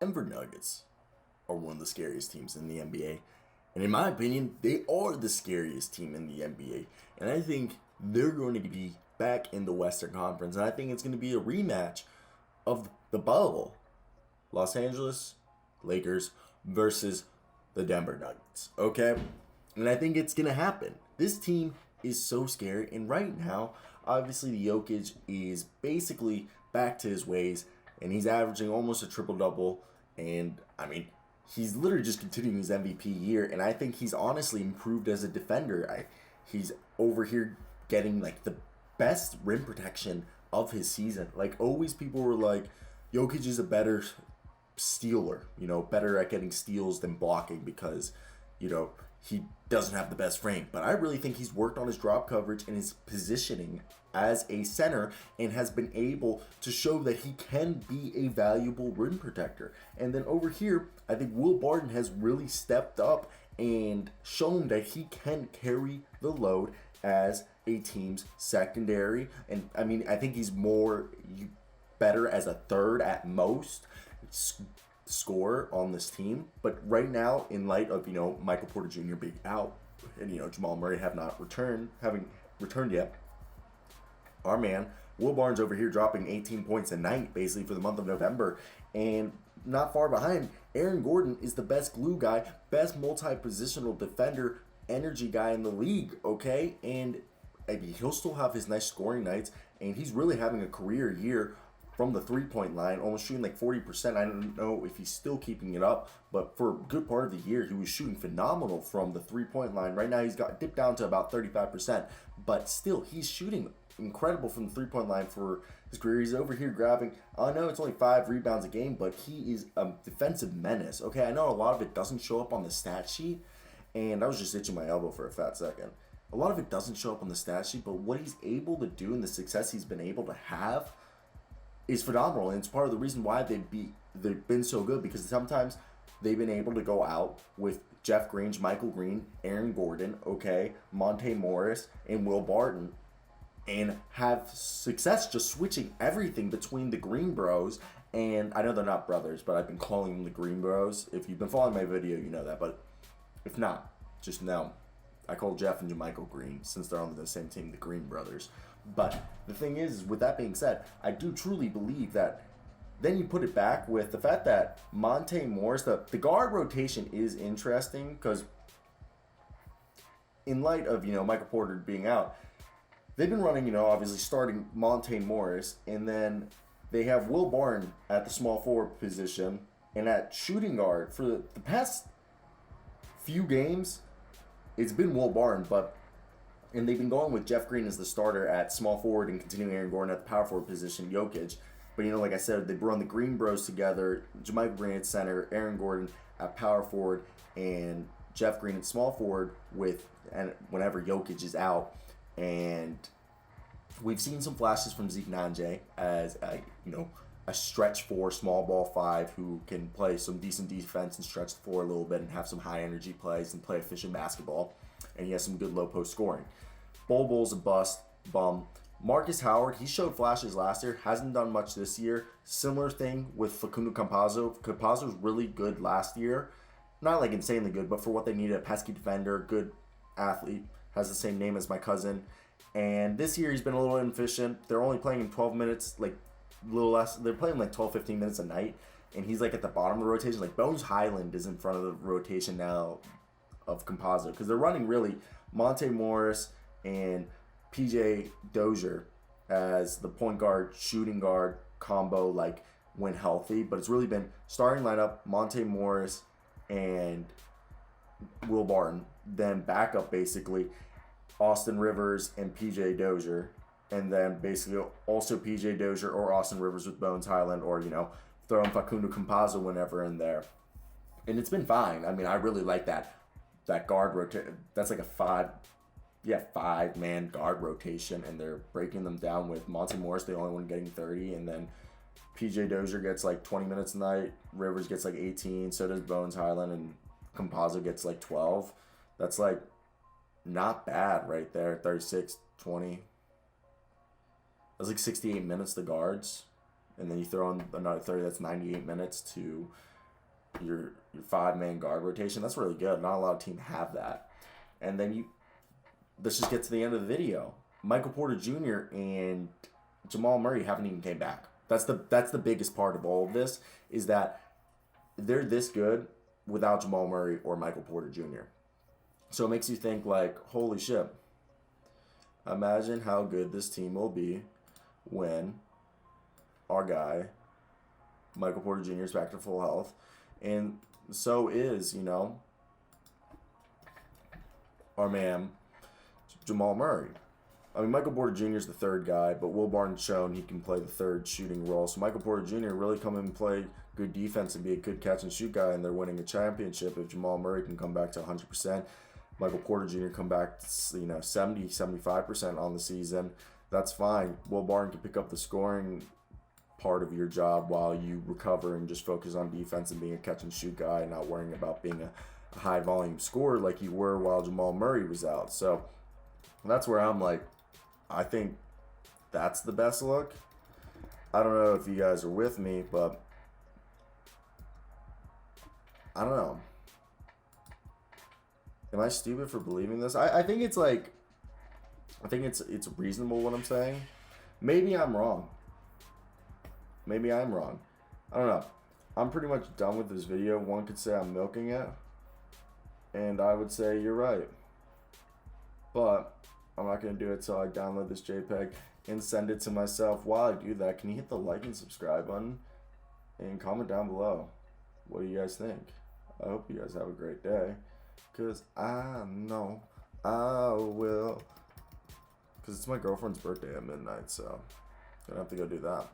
Denver Nuggets are one of the scariest teams in the NBA. And in my opinion, they are the scariest team in the NBA. And I think they're going to be back in the Western Conference. And I think it's going to be a rematch of the bubble. Los Angeles Lakers versus the Denver Nuggets. Okay? And I think it's going to happen. This team is so scary. And right now, obviously, the Jokic is basically back to his ways. And he's averaging almost a triple double. And I mean, he's literally just continuing his MVP year. And I think he's honestly improved as a defender. He's over here getting like the best rim protection of his season. Like always, people were like, Jokic is a better stealer, better at getting steals than blocking because, he doesn't have the best frame. But I really think he's worked on his drop coverage and his positioning as a center and has been able to show that he can be a valuable rim protector. And then over here, I think Will Barton has really stepped up and shown that he can carry the load as a team's secondary. And I mean, I think he's better as a third at most scorer on this team. But right now, in light of Michael Porter Jr. being out and Jamal Murray having returned yet, our man Will Barnes over here dropping 18 points a night basically for the month of November, and not far behind, Aaron Gordon is the best glue guy, best multi-positional defender, energy guy in the league. Okay, and I mean, he'll still have his nice scoring nights, and he's really having a career year from the three-point line, almost shooting like 40%. I don't know if he's still keeping it up, but for a good part of the year, he was shooting phenomenal from the three-point line. Right now, he's got dipped down to about 35%, but still, he's shooting incredible from the three-point line for his career. He's over here grabbing, I know it's only 5 rebounds a game, but he is a defensive menace. Okay, I know a lot of it doesn't show up on the stat sheet, and I was just itching my elbow for a fat second. A lot of it doesn't show up on the stat sheet, but what he's able to do and the success he's been able to have is phenomenal, and it's part of the reason why they've been so good, because sometimes they've been able to go out with Jeff Green, Michael Green, Aaron Gordon, okay, Monte Morris, and Will Barton, and have success just switching everything between the Green Bros. And I know they're not brothers, but I've been calling them the Green Bros. If you've been following my video, you know that, but if not, just know I call Jeff and Michael Green since they're on the same team, the Green Brothers. But the thing is, with that being said, I do truly believe that then you put it back with the fact that Monte Morris, the guard rotation is interesting because in light of, Michael Porter being out, they've been running, obviously starting Monte Morris, and then they have Will Barton at the small forward position, and at shooting guard for the past few games, it's been Will Barton, and they've been going with Jeff Green as the starter at small forward and continuing Aaron Gordon at the power forward position, Jokic. But, like I said, they run the Green Bros together, Jermichael Green at center, Aaron Gordon at power forward, and Jeff Green at small forward and whenever Jokic is out. And we've seen some flashes from Zeke Nanje as, a stretch 4, small ball 5 who can play some decent defense and stretch the floor a little bit and have some high energy plays and play efficient basketball. And he has some good low post scoring. Bol Bol's a bum. Marcus Howard, he showed flashes last year, hasn't done much this year. Similar thing with Facundo Campazzo. Campazzo was really good last year. Not like insanely good, but for what they needed, a pesky defender, good athlete, has the same name as my cousin. And this year he's been a little inefficient. They're only playing him 12 minutes, like a little less. They're playing like 12, 15 minutes a night. And he's like at the bottom of the rotation. Like Bones Highland is in front of the rotation now of Campazzo, because they're running really Monte Morris and PJ Dozier as the point guard, shooting guard combo, like when healthy. But it's really been starting lineup, Monte Morris and Will Barton. Then backup basically Austin Rivers and PJ Dozier. And then basically also PJ Dozier or Austin Rivers with Bones Highland, or, throw in Facundo Campazzo whenever in there. And it's been fine. I mean, I really like that guard rotation. That's like a 5-man guard rotation, and they're breaking them down with Monte Morris, the only one getting 30, and then PJ Dozier gets like 20 minutes a night, Rivers gets like 18, so does Bones Highland, and Campazzo gets like 12. That's like not bad right there. 36, 20. That's like 68 minutes, the guards. and then you throw in another 30. That's 98 minutes to your 5-man guard rotation. That's really good. Not a lot of teams have that. And then let's just get to the end of the video. Michael Porter Jr. and Jamal Murray haven't even came back. That's the biggest part of all of this, is that they're this good without Jamal Murray or Michael Porter Jr. So it makes you think, like, holy shit. Imagine how good this team will be when our guy, Michael Porter Jr., is back to full health. And so is, our man, Jamal Murray. I mean, Michael Porter Jr. is the third guy, but Will Barton's shown he can play the third shooting role. So Michael Porter Jr. really come in and play good defense and be a good catch-and-shoot guy, and they're winning a championship. If Jamal Murray can come back to 100%, Michael Porter Jr. come back to 70, 75% on the season, that's fine. Will Barton can pick up the scoring part of your job while you recover and just focus on defense and being a catch-and-shoot guy and not worrying about being a high-volume scorer like you were while Jamal Murray was out. So that's where I'm like, I think that's the best look. I don't know if you guys are with me, but I don't know. Am I stupid for believing this? I think it's like, I think it's reasonable what I'm saying. Maybe I'm wrong. Maybe I'm wrong. I don't know. I'm pretty much done with this video. One could say I'm milking it, and I would say you're right. But I'm not going to do it till I download this JPEG and send it to myself. While I do that, can you hit the like and subscribe button and comment down below? What do you guys think? I hope you guys have a great day, because I know I will. Because it's my girlfriend's birthday at midnight, so I'm going to have to go do that.